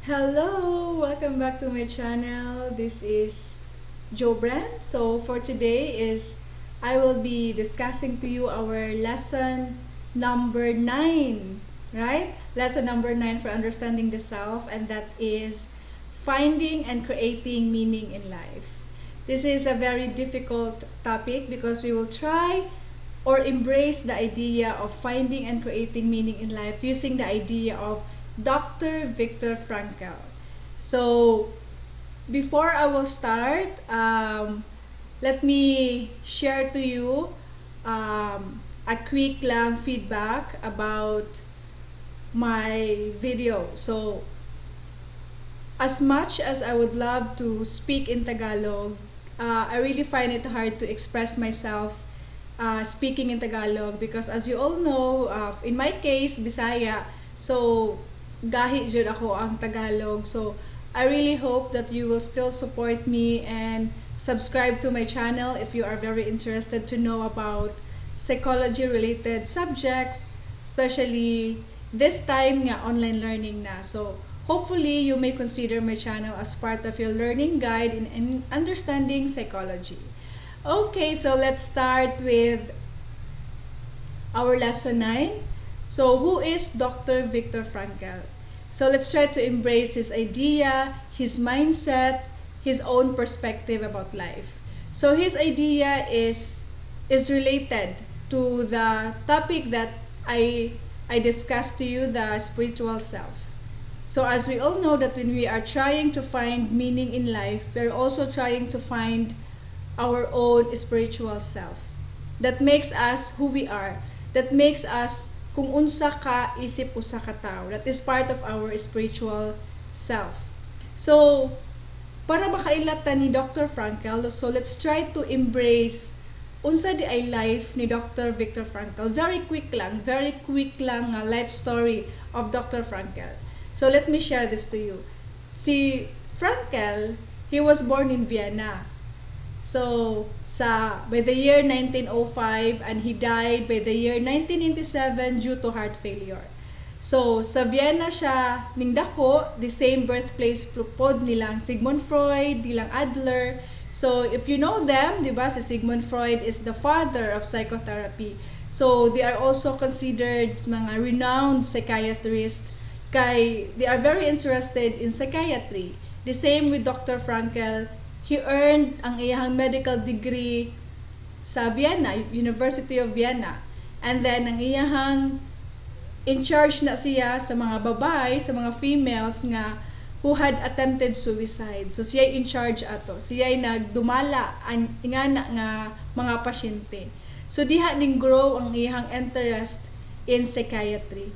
Hello! Welcome back to my channel. This is Jobran. So for today I will be discussing to you our lesson number 9, right? Lesson number 9 for understanding the self, and that is finding and creating meaning in life. This is a very difficult topic because we will try or embrace the idea of finding and creating meaning in life using the idea of Dr. Viktor Frankl. So, before I will start, let me share to you a quick lang feedback about my video. So, as much as I would love to speak in Tagalog, I really find it hard to express myself speaking in Tagalog because as you all know, in my case, Bisaya, so gahi jud ako ang Tagalog. So I really hope that you will still support me and subscribe to my channel if you are very interested to know about psychology related subjects, especially this time nga online learning na. So hopefully you may consider my channel as part of your learning guide in understanding psychology. Okay, so let's start with our lesson 9. So, who is Dr. Viktor Frankl? So, let's try to embrace his idea, his mindset, his own perspective about life. So, his idea is related to the topic that I discussed to you, the spiritual self. So, as we all know that when we are trying to find meaning in life, we're also trying to find our own spiritual self. That makes us who we are. That makes us kung unsa ka isip usa ka tao. That is part of our spiritual self. So, para makailata ni Dr. Frankl, so let's try to embrace unsa di ay life ni Dr. Viktor Frankl. Very quick lang life story of Dr. Frankl. So, let me share this to you. Si Frankl, he was born in Vienna. So, by the year 1905 and he died by the year 1997 due to heart failure. So, sa Vienna siya ning dako, the same birthplace pod nilang Sigmund Freud, nilang Adler. So, if you know them, di ba, si Sigmund Freud is the father of psychotherapy. So, they are also considered mga renowned psychiatrists kay they are very interested in psychiatry. The same with Dr. Frankl. He earned ang iyang medical degree sa Vienna, University of Vienna. And then, ang iyang in charge na siya sa mga babae, sa mga females nga who had attempted suicide. So, siya in charge ato. Siya ay nagdumala ang ingana nga mga pasyente. So, diha ning grow ang iyang interest in psychiatry.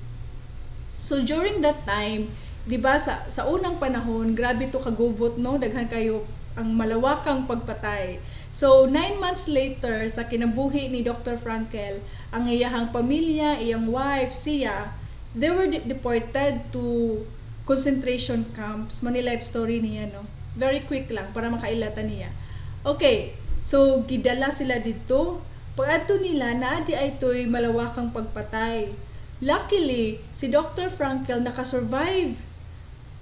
So, during that time, di ba, sa unang panahon, grabe to kagubot, no? Daghan kayo ang malawakang pagpatay. So, 9 months later, sa kinabuhi ni Dr. Frankl, ang iyahang pamilya, iyang wife, siya, they were deported to concentration camps. Mani life story niya, no? Very quick lang, para makailatan niya. Okay, so, gidala sila dito. Pag-adto nila, naadi ay ito'y malawakang pagpatay. Luckily, si Dr. Frankl nakasurvive.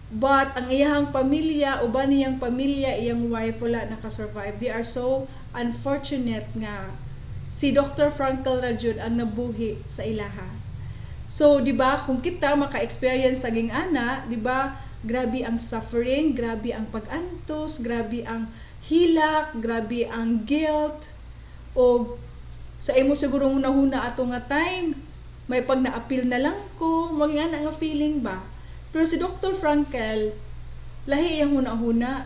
But ang iyang pamilya, uban niyang pamilya, iyang wife, wala nakasurvive. They are so unfortunate nga si Dr. Frankl Rajud ang nabuhi sa ilaha. So, di ba, kung kita maka-experience taging ana, di ba, grabe ang suffering, grabe ang pag-antos, grabe ang hilak, grabe ang guilt, o sa imo siguro nahuna ato nga time, may pag na-appeal na lang ko, maging nga feeling ba? Pero si Dr. Frankl, lahi iyang huna-huna.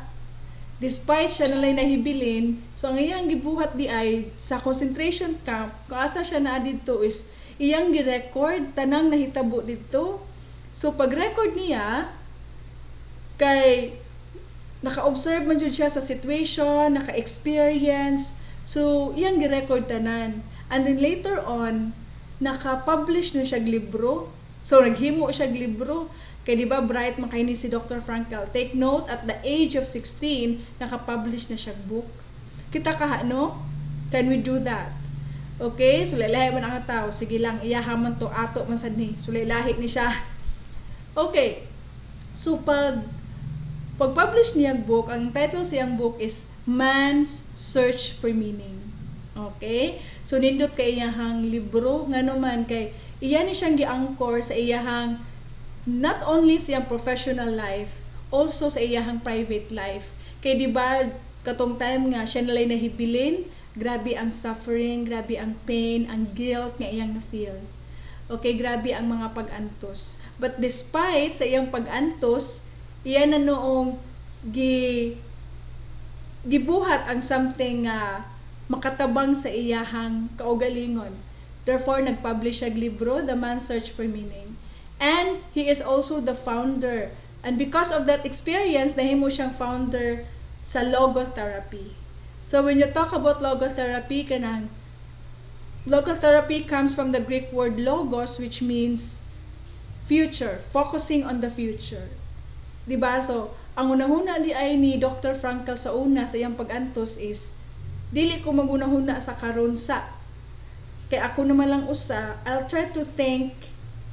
Despite siya nalay nahibilin, so ang iyang gibuhat di ay sa concentration camp, kaasa siya na dito is iyang gi-record tanang nahitabo dito. So pag-record niya, kay naka-observe man jud siya sa situation, naka-experience, so iyang gi-record tanan. And then later on, naka-publish na siya libro. So naghimo siya libro. Kaya di ba bright makaini si Dr. Frankl. Take note, at the age of 16, nakapublish na siyang book. Kita ka, no? Can we do that? Okay? So, lailahi man ang tao. Sige lang, iyahaman to, ato man sad ni. So, lailahi ni siya. Okay. So pag-publish niyang book, ang title siyang book is Man's Search for Meaning. Okay? So nindot kay iyahang libro nganuman kay iya ni siyang gi-anchor sa iyahang not only siyang professional life, also sa iyahang private life. Kay di ba katong time nga siya nalay nahibilin, grabe ang suffering, grabe ang pain, ang guilt nga iyang na-feel. Okay, grabe ang mga pag-antos. But despite sa iyang pag-antos, iya na noong gibuhat ang something makatabang sa iyahang kaugalingon. Therefore, nag-publish siya libro, The Man's Search for Meaning. And he is also the founder. And because of that experience, nahimo siyang founder sa logotherapy. So when you talk about logotherapy, logotherapy comes from the Greek word logos, which means future, focusing on the future. Diba? So, ang unahuna di ay ni Dr. Frankl sa una sa iyang pag-antos is, dili ko magunahuna sa karon sa. Kay ako naman lang usa, I'll try to think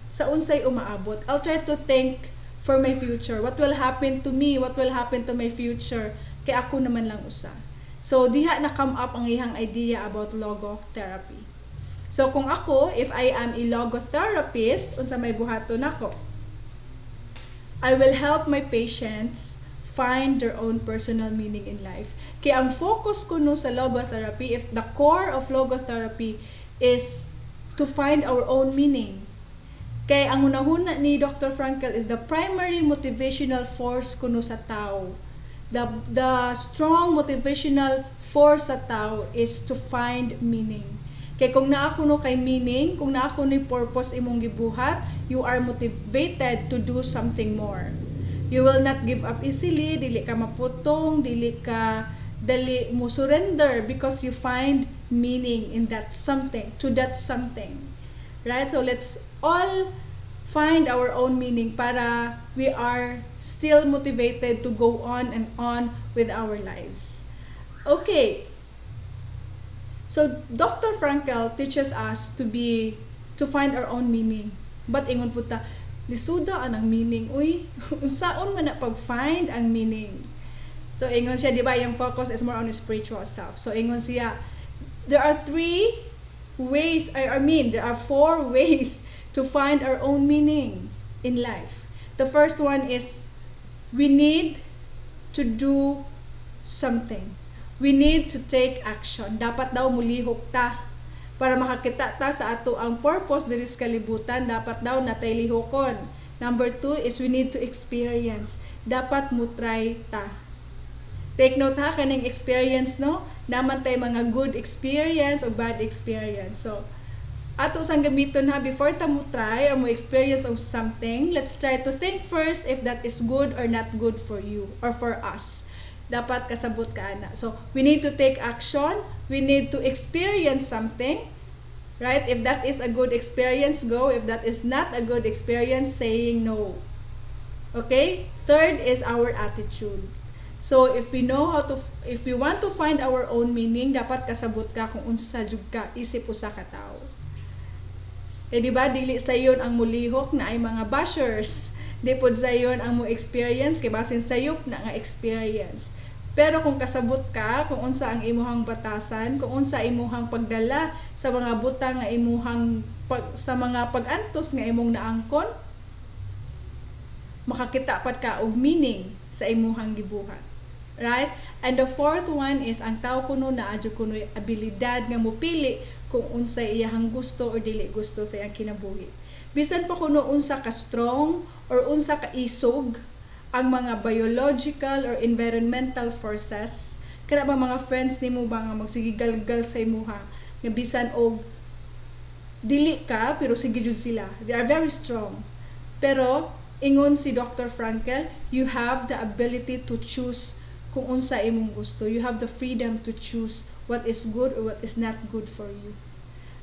sa unsay umaabot. I'll try to think for my future. What will happen to me? What will happen to my future? Kay ako naman lang usa. So, diha na come up ang iyang idea about logotherapy. So, kung ako, if I am a logotherapist, unsa may buhaton ako, I will help my patients find their own personal meaning in life. Kaya ang focus ko no sa logotherapy, if the core of logotherapy is to find our own meaning. Kaya ang unahuna ni Dr. Frankl is the primary motivational force kuno sa tao. The strong motivational force sa tao is to find meaning. Kaya kung naa kuno kay meaning, kung naa kuno purpose imong gibuhat, you are motivated to do something more. You will not give up easily, dili ka maputong, dili mo surrender because you find meaning in that something, to that something. Right? So let's all find our own meaning para we are still motivated to go on and on with our lives. Okay. So Dr. Frankl teaches us to find our own meaning. But ingon puta, lisuda anang meaning. Uy, unsaon man na pag-find ang meaning. So ingon siya, di ba, yung focus is more on the spiritual self. So ingon siya, there are four ways to find our own meaning in life. The first one is we need to do something. We need to take action. Dapat daw mulihok ta. Para makakita ta sa ato ang purpose diri sa kalibutan, dapat daw natay lihokon. Number 2 is we need to experience. Dapat mo try ta. Take note ha, kaning experience, no? Naman tay mga good experience o bad experience. So, ato sang gamiton ha, before ta mo try or mo experience of something, let's try to think first if that is good or not good for you or for us. Dapat kasabot ka ana. So, we need to take action. We need to experience something. Right? If that is a good experience, go. If that is not a good experience, saying no. Okay? Third is our attitude. So, if we want to find our own meaning, dapat kasabot ka kung unsa jud ka isip usa ka tawo. Di ba, dili sayon ang mulihok na ay mga bashers. Di pod sayon ang mo experience kay basin sayop na nga experience. Pero kung kasabot ka kung unsa ang imuhang batasan, kung unsa imuhang pagdala sa mga butang nga imuhang sa mga pag-antos nga imong naangkon, makakita pad ka og meaning sa imuhang gibuhat. Right? And the fourth one is ang tao kuno na adyo kuno abilidad nga mopili kung unsa iyahang gusto or dili gusto sa iyang kinabuhi. Bisan pa kuno unsa ka strong or unsa ka isog ang mga biological or environmental forces, kana ba mga friends nimo ba nga magsigigalgal sa imuha nga bisan og dili ka pero sige jud sila, they are very strong. Pero ingon si Dr. Frankl, you have the ability to choose kung unsa imong gusto. You have the freedom to choose what is good or what is not good for you.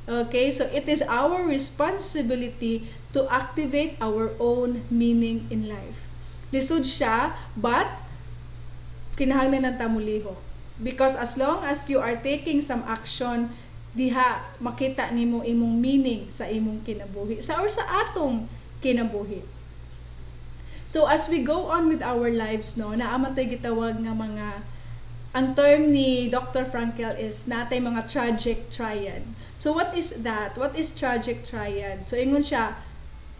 Okay, so it is our responsibility to activate our own meaning in life. Lisod siya, but kinahanglan lang ta mulihok. Because as long as you are taking some action, diha makita nimo imong meaning sa imong kinabuhi, sa atong kinabuhi. So as we go on with our lives, no, naamatay gitawag nga mga, ang term ni Dr. Frankel is natay mga tragic triad. So what is that? What is tragic triad? So ingon siya,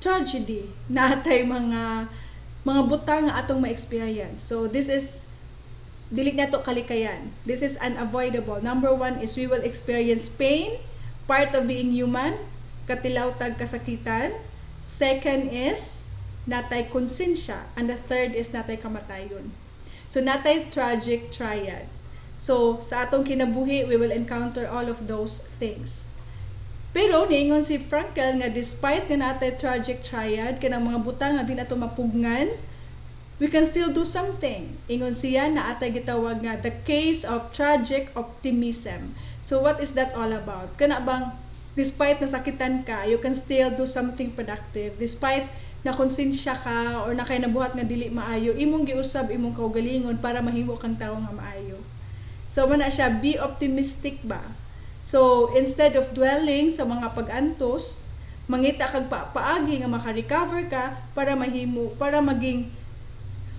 tragedy, natay mga butang nga atong ma-experience. So this is dili na to kalikayan. This is unavoidable. Number one is we will experience pain, part of being human, katilaw tag kasakitan. Second is natay konsensya, and the third is natay kamatayon. So natay tragic triad. So sa atong kinabuhi, we will encounter all of those things. Pero niingon si Frankel nga despite nga natay tragic triad kanang mga butang nga di nato mapugngan, we can still do something. Ingon siya na atay gitawag nga the case of tragic optimism. So what is that all about? Kana bang despite nasakitan ka, you can still do something productive. Despite na konsensya ka or na kay nabuhat nga dili maayo, imong giusab imong kaugalingon para mahimo kang tawo nga maayo. So man na siya, be optimistic ba? So instead of dwelling sa mga pag-antos, mangita kag paagi nga maka-recover ka para mahimo, para maging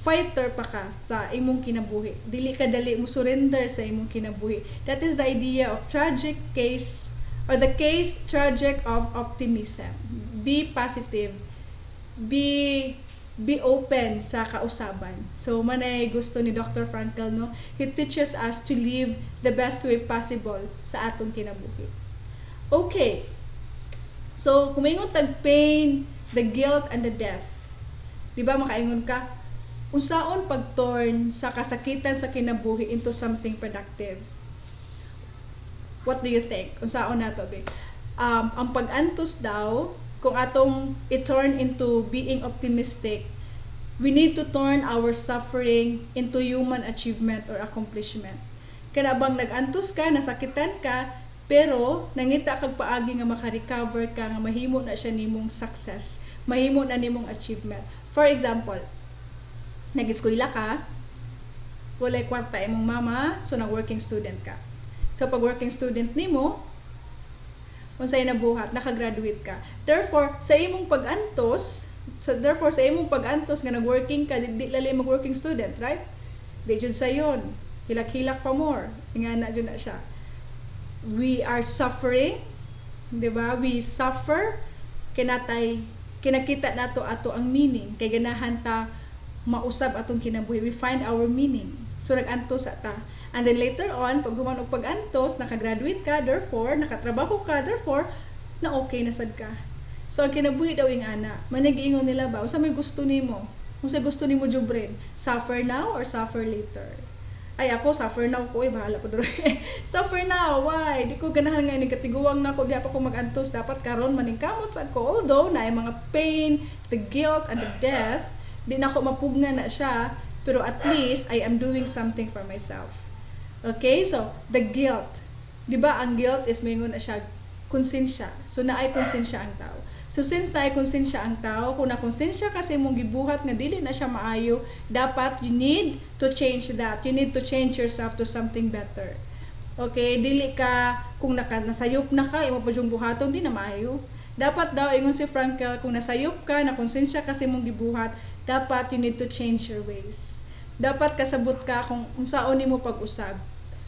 fighter pa ka sa imong kinabuhi. Dili ka dali mo surrender sa imong kinabuhi. That is the idea of tragic case or the case tragic of optimism. Be positive. Be open sa kausaban. So manay gusto ni Dr. Frankel, no? He teaches us to live the best way possible sa atong kinabuhi. Okay. So kumingon tag pain, the guilt and the death. Di ba makaingon ka? Unsaon pag-turn sa kasakitan sa kinabuhi into something productive? What do you think? Unsaon nato be? Ang pag-antos daw, kung atong i-turn into being optimistic, we need to turn our suffering into human achievement or accomplishment. Kaya bang nag-antos ka, nasakitan ka, pero nangita kag paagi nga maka-recover ka, nga mahimo na siya nimong success, mahimo na nimong achievement. For example, nag-eskwela ka, walay kwarta imong mama, so nag-working student ka. So pag working student nimo, unsay nabuhat, nakagraduate ka. Therefore, sa imong pag-antos nga nag-working ka, di lali mag-working student, right? Di jud sayon, hilak-hilak pa more. Ingana jud na siya. We are suffering, di ba? We suffer, kinakita nato ato ang meaning, kay ganahan ta mausab atong kinabuhi. We find our meaning. So nag-antos ta. And then later on, pag human og pag-antos, nakagraduate ka, therefore, nakatrabaho ka, therefore, na okay na sad ka. So ang kinabuhi daw ing ana, managiingon nila ba, unsa may gusto nimo? Unsa gusto nimo jubren? Suffer now or suffer later? Ay ako suffer now ko, bahala ko duro. Suffer now, why? Di ko ganahan nga ni katiguwang na ko, di pa ko mag-antos, dapat karon maningkamot sad ko. Although na mga pain, the guilt and the death, di na ko mapugnan na siya, pero at least I am doing something for myself. Okay, so the guilt. 'Di ba ang guilt is maingon na siya konsensya. So naay konsensya ang tao. So since naay konsensya ang tao, kung nakonsensya kasi mong gibuhat nga dili na siya maayo, dapat you need to change that. You need to change yourself to something better. Okay, dili ka kung nasayop na ka, imo pa yung buhaton di na maayo. Dapat daw ingon si Frankel, kung nasayop ka, nakonsensya kasi mong gibuhat, dapat you need to change your ways. Dapat kasabot ka kung unsaon nimo pag-usab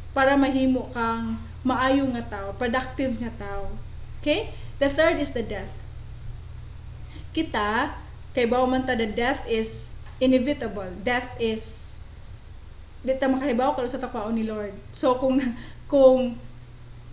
para mahimo kang maayo nga tao, productive nga tao. Okay? The third is the death. Kita, kay bawman ta, the death is inevitable. Death is di ta makahibaw kung sa takwaon ni Lord. So kung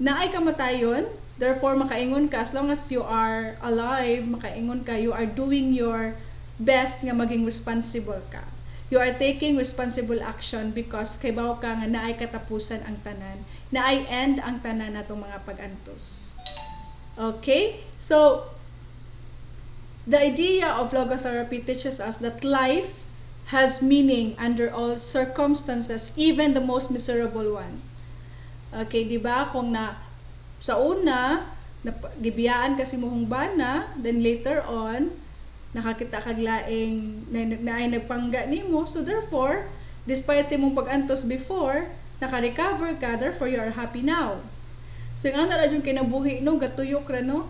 naay kamatayon, therefore makaingon ka, as long as you are alive, makaingon ka, you are doing your best nga maging responsible ka. You are taking responsible action because kay bawo ka nga naay katapusan ang tanan, naay end ang tanan natong mga pag-antos. Okay? So the idea of logotherapy teaches us that life has meaning under all circumstances, even the most miserable one. Okay, di ba? Kung sa una, gibiyaan kasi mohong bana, then later on, nakakita kag laing na ay nagpangga nimo, so therefore despite sa imong pag-antos before, naka-recover ka, therefore you are happy now. So yung ana ra jung kinabuhi no, gatuyok ra no,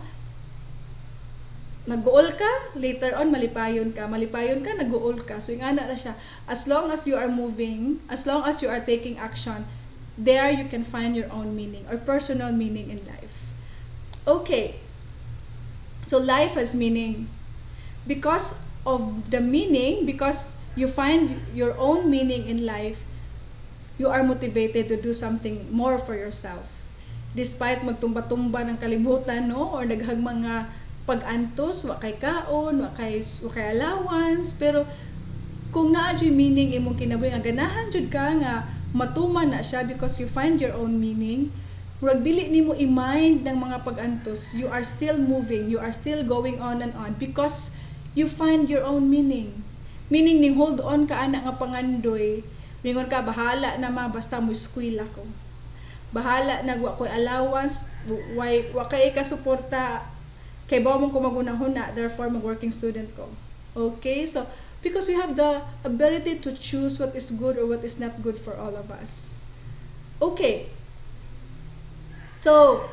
nag-goal ka, later on malipayon ka, nag-goal ka. So yung ana na siya, as long as you are moving, as long as you are taking action, there you can find your own meaning or personal meaning in life. Okay, so life has meaning. Because of the meaning, because you find your own meaning in life, you are motivated to do something more for yourself. Despite magtumba-tumba ng kalibutan, no? Or daghang mga pag-antos, wa kay kaon, wa kay allowance, pero kung naa jud meaning imong kinabuhi nga ganahan jud ka nga matuman na siya because you find your own meaning, murag dili nimo i-mind ng mga pag-antos, you are still moving, you are still going on and on because you find your own meaning. Meaning ning hold on ka ana nga pangandoy, mingon ka bahala na basta mo eskwela ko. Bahala nagwa koy allowance, wa kay ka suporta kay bawo mong kumagunahuna, therefore mag-working student ko. Okay, so because we have the ability to choose what is good or what is not good for all of us. Okay, so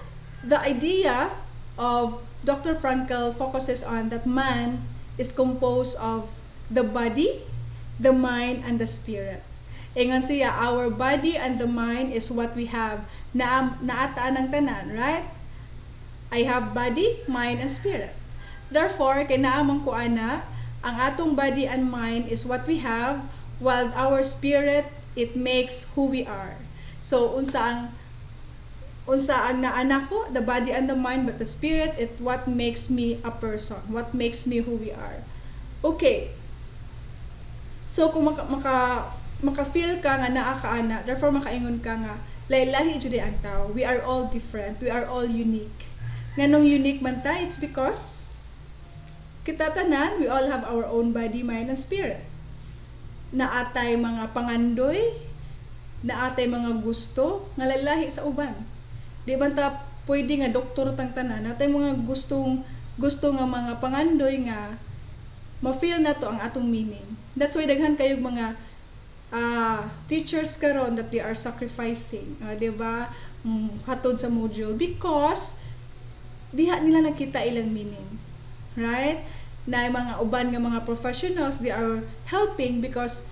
the idea of Dr. Frankl focuses on that man is composed of the body, the mind, and the spirit. Ingon siya, our body and the mind is what we have naataan ng tanan, right? I have body, mind, and spirit. Therefore, kay naamang ko ana, ang atong body and mind is what we have, while our spirit, it makes who we are. So, unsa ang naana ko, the body and the mind, but the spirit, it what makes me a person, what makes me who we are. Okay. So, kung maka-feel ka nga naa ka ana, therefore makaingon ka nga, lahi-lahi jud ang tao. We are all different, we are all unique. Nganong unique man ta? It's because kita tanan, we all have our own body, mind, and spirit. Naatay mga pangandoy, naatay mga gusto, nga lalahi sa uban. Di ba ta pwede nga doktor tang tanan, natay mga gusto nga mga pangandoy nga ma-feel na to ang atong meaning. That's why daghan kayog mga teachers karon that they are sacrificing, di ba? Hatod sa module because diha nila nakita ilang meaning, right? Na mga uban nga mga professionals, they are helping because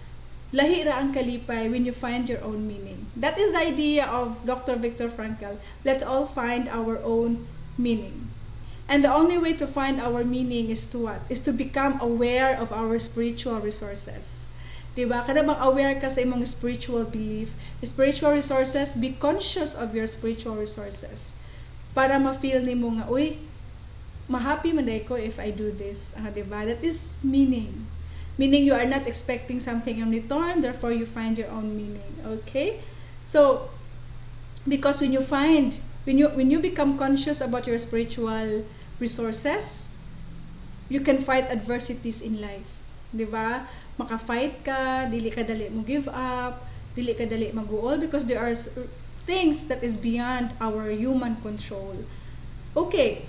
lahi ra ang kalipay when you find your own meaning. That is the idea of Dr. Viktor Frankl. Let's all find our own meaning. And the only way to find our meaning is to what? Is to become aware of our spiritual resources. Diba? Kada bang aware ka sa imong spiritual belief, spiritual resources, be conscious of your spiritual resources. Para ma-feel nimo nga, uy, ma-happy man ko if I do this. Diba? That is meaning. Meaning you are not expecting something in return, therefore you find your own meaning. Okay? So, because when you become conscious about your spiritual resources, you can fight adversities in life. Diba? Maka-fight ka, dili ka dali mo give up, dili ka dali mag-uol because there are things that is beyond our human control. Okay.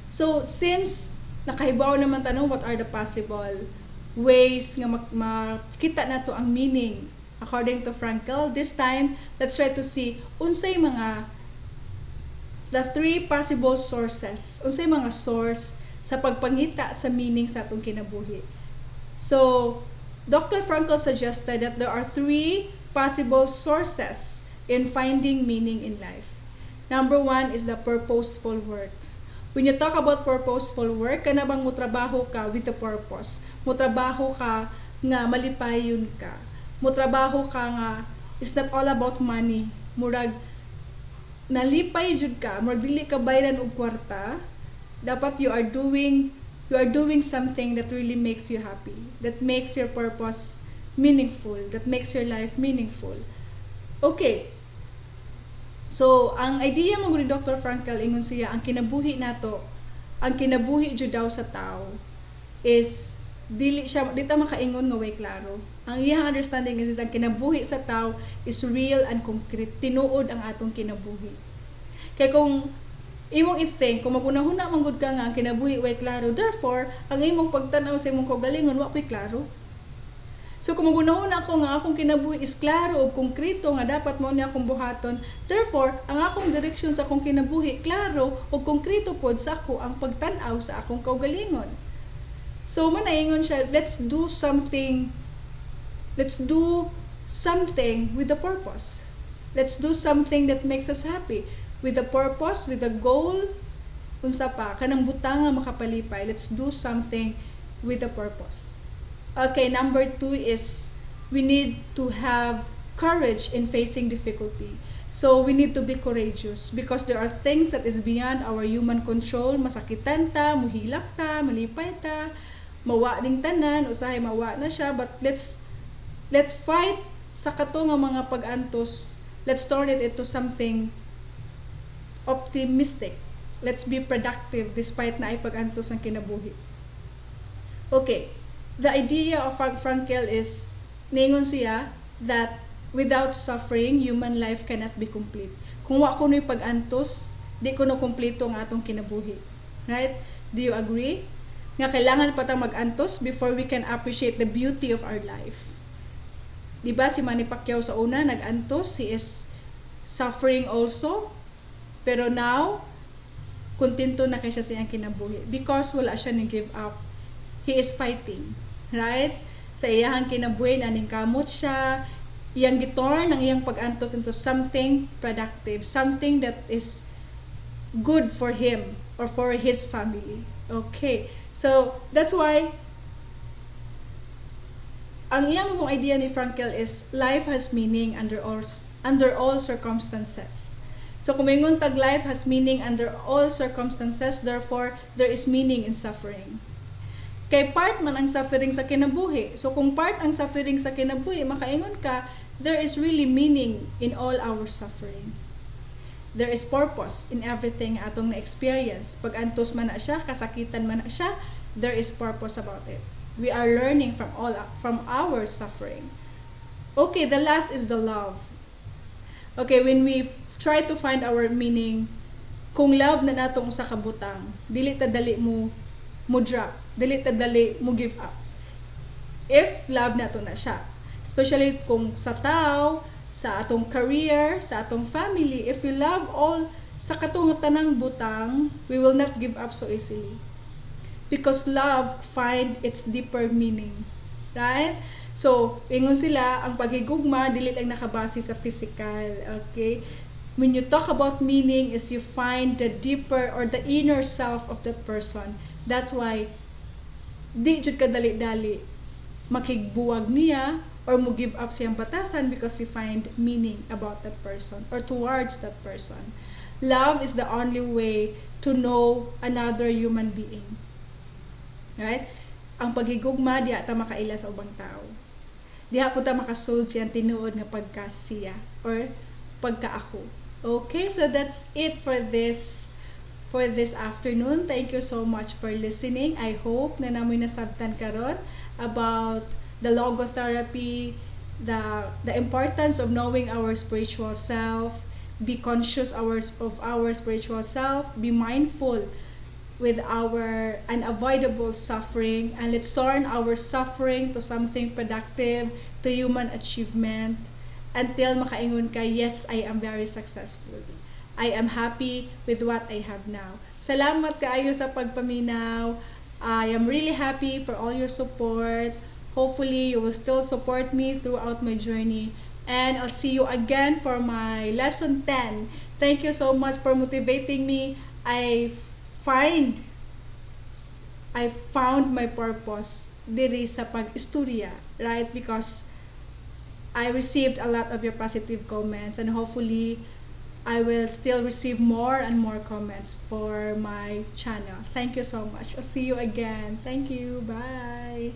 So, since nakahibaw naman tanong what are the possible ways nga makita nato ang meaning according to Frankl, this time, let's try to see unsay the three possible sources, unsay mga source sa pagpangita sa meaning sa atong kinabuhi. So, Dr. Frankl suggested that there are three possible sources in finding meaning in life. Number one is the purposeful work. When you talk about purposeful work, kana bang mutrabaho ka with a purpose? Mutrabaho ka nga malipayon ka. Mutrabaho ka nga it's not all about money. Murag nalipay jud ka, murag dili ka bayaran og kwarta. Dapat you are doing something that really makes you happy, that makes your purpose meaningful, that makes your life meaningful. Okay. So, ang idea mo ni Dr. Frankl, ingon siya, ang kinabuhi nato, ang kinabuhi jud daw sa tao is dili ta makaingon nga way klaro. Ang iyang understanding is ang kinabuhi sa tao is real and concrete. Tinuod ang atong kinabuhi. Kaya kung imong i-think, kung magunahuna man gud ka nga ang kinabuhi way klaro, therefore, ang imong pagtan-aw sa imong kaugalingon wa koy klaro. So kung magunahon ako nga akong kinabuhi is klaro o konkreto nga dapat mo niya akong buhaton, therefore ang akong direksyon sa akong kinabuhi klaro o konkreto pod sa ako ang pagtan-aw sa akong kaugalingon. So manaingon siya, let's do something with a purpose. Let's do something that makes us happy, with a purpose, with a goal. Unsa pa kanang butang nga makapalipay, let's do something with a purpose. Okay, number 2 is we need to have courage in facing difficulty. So we need to be courageous because there are things that is beyond our human control. Masakitan ta, muhilak ta, malipay ta, mawa ding tanan, usahay mawa na siya, but let's fight sa kato nga mga pag-antos. Let's turn it into something optimistic. Let's be productive despite na ay pag-antos ang kinabuhi. Okay, the idea of Frankel is, ningon siya, that without suffering, human life cannot be complete. Kung wa ko no'y pag-antos, di ko no kompleto ang atong kinabuhi. Right? Do you agree? Nga kailangan pa tayong mag-antos before we can appreciate the beauty of our life. Diba si Manny Pacquiao sa una, nag-antos, he is suffering also, pero now, kontento na kay siya siyang kinabuhi because wala siya ni-give up. He is fighting, right? Sa iyang kinabuhi, naning kamot siya, iyang gitorn ang iyang pag-antos into something productive, something that is good for him or for his family. Okay, so that's why ang iyang mong idea ni Frankel is life has meaning under all circumstances. So kung mingon tag life has meaning under all circumstances, therefore there is meaning in suffering. Kay part man ang suffering sa kinabuhi. So kung part ang suffering sa kinabuhi, makaingon ka, there is really meaning in all our suffering. There is purpose in everything atong na-experience. Pag antos man na siya, kasakitan man na siya, there is purpose about it. We are learning from our suffering. Okay, the last is the love. Okay, when we try to find our meaning, kung love na natong usa ka butang, dili ta dali mo drop, dili ta dali mo give up. If love nato na siya, especially kung sa tao, sa atong career, sa atong family, if we love all sa katong tanang butang, we will not give up so easily. Because love find its deeper meaning. Right? So, ingon sila, ang paghigugma, dili lang nakabase sa physical. Okay? When you talk about meaning, is you find the deeper or the inner self of that person. That's why, di jud ka dali-dali makigbuwag niya or mo give up siyang batasan because you find meaning about that person or towards that person. Love is the only way to know another human being. Right? Ang paghigugma, diha ta makaila sa ubang tao. Diha po ta makasold siyang tinuod nga pagka-siya or pagka-ako. Okay, so that's it for this afternoon. Thank you so much for listening. I hope na namoy nasabtan karon about the logotherapy, the importance of knowing our spiritual self, be conscious of our spiritual self, be mindful with our unavoidable suffering, and let's turn our suffering to something productive, to human achievement, until makaingon ka, yes, I am very successful. I am happy with what I have now. Salamat kaayo sa pagpaminaw. I am really happy for all your support. Hopefully, you will still support me throughout my journey. And I'll see you again for my lesson 10. Thank you so much for motivating me. I found my purpose diri sa pag-istorya, right? Because I received a lot of your positive comments, and hopefully I will still receive more and more comments for my channel. Thank you so much. I'll see you again. Thank you. Bye.